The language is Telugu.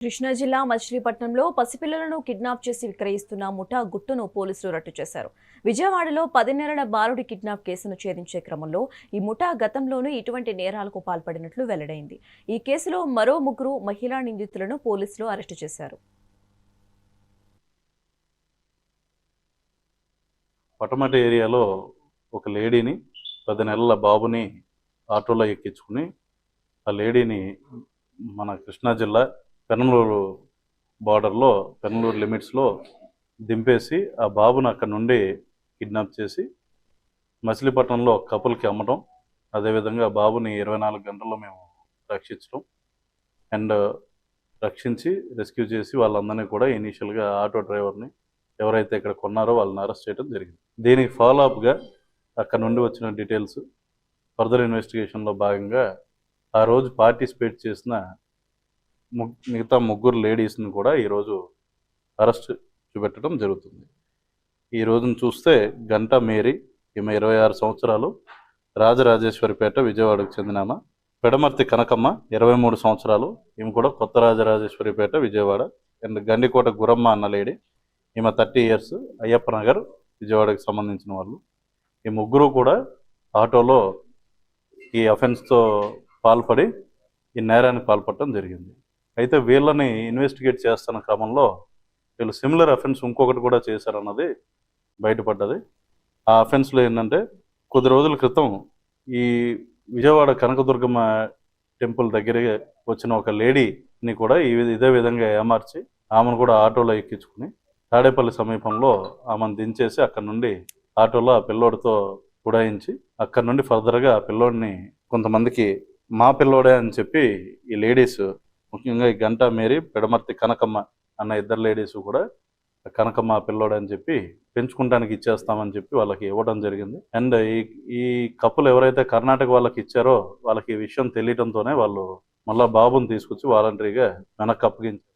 కృష్ణా జిల్లా మచిలీపట్నంలో పసిపిల్లలను కిడ్నాప్ చేసి విక్రయిస్తున్న ముఠా గుట్టును పోలీసులు రట్టు చేశారు. విజయవాడలో 10 నెలల బాలుడి కిడ్నాప్ కేసును ఛేదించే క్రమంలో ఈ ముఠా గతంలోనూ ఇటువంటి నేరాలకు పాల్పడినట్లు వెల్లడైంది. ఈ కేసులో మరో 3 మహిళా నిందితులను పోలీసులు అరెస్టు చేశారు. పటమట ఏరియాలో ఒక లేడీని 10 నెలల బాబుని ఆటోలో ఎక్కించుకుని ఆ లేడీని మన కృష్ణా జిల్లా పెనమలూరు బార్డర్లో పెనమలూరు లిమిట్స్లో దింపేసి ఆ బాబును అక్కడ నుండి కిడ్నాప్ చేసి మచిలీపట్నంలో కపుల్కి అమ్మటం, అదేవిధంగా బాబుని 24 గంటల్లో మేము రక్షించడం అండ్ రక్షించి రెస్క్యూ చేసి వాళ్ళందరినీ కూడా ఇనీషియల్గా ఆటో డ్రైవర్ని ఎవరైతే ఇక్కడ కొన్నారో వాళ్ళని అరెస్ట్ చేయడం జరిగింది. దీనికి ఫాలోఅప్గా అక్కడ నుండి వచ్చిన డీటెయిల్స్ ఫర్దర్ ఇన్వెస్టిగేషన్లో భాగంగా ఆ రోజు పార్టిసిపేట్ చేసిన మిగతా 3 లేడీస్ని కూడా ఈరోజు అరెస్ట్ చూపెట్టడం జరుగుతుంది. ఈ రోజును చూస్తే గంటా మేరీ, ఈమె 26 సంవత్సరాలు, రాజరాజేశ్వరిపేట విజయవాడకు చెందినామా. పెడమర్తి కనకమ్మ 23 సంవత్సరాలు, ఈమె కూడా కొత్త రాజరాజేశ్వరిపేట విజయవాడ. అండ్ గండికోట గురమ్మ అన్న లేడీ, ఈమె 30 ఇయర్స్, అయ్యప్ప నగర్ విజయవాడకు సంబంధించిన వాళ్ళు. ఈ 3 కూడా ఆటోలో ఈ అఫెన్స్తో పాల్పడి ఈ నేరానికి పాల్పడటం జరిగింది. అయితే వీళ్ళని ఇన్వెస్టిగేట్ చేస్తున్న క్రమంలో వీళ్ళు సిమిలర్ అఫెన్స్ ఇంకొకటి కూడా చేశారన్నది బయటపడ్డది. ఆ అఫెన్స్లో ఏంటంటే కొద్ది రోజుల క్రితం ఈ విజయవాడ కనకదుర్గమ్మ టెంపుల్ దగ్గరికి వచ్చిన ఒక లేడీని కూడా ఇదే విధంగా ఏమార్చి ఆమెను కూడా ఆటోలో ఎక్కించుకుని తాడేపల్లి సమీపంలో ఆమెను దించేసి అక్కడ నుండి ఆటోలో ఆ పిల్లోడితో ఉడాయించి అక్కడ నుండి ఫర్దర్గా ఆ పిల్లోడిని కొంతమందికి మా పిల్లోడే అని చెప్పి ఈ లేడీస్, ముఖ్యంగా ఈ గంటా మేరీ, పెడమర్తి కనకమ్మ అన్న 2 లేడీస్ కూడా కనకమ్మ పిల్లోడు అని చెప్పి పెంచుకుంటానికి ఇచ్చేస్తామని చెప్పి వాళ్ళకి ఇవ్వడం జరిగింది. అండ్ ఈ కపుల్ ఎవరైతే కర్ణాటక వాళ్ళకి ఇచ్చారో వాళ్ళకి ఈ విషయం తెలియడంతోనే వాళ్ళు మళ్ళీ బాబుని తీసుకొచ్చి వాలంటరీగా వెనక్కి అప్పగించారు.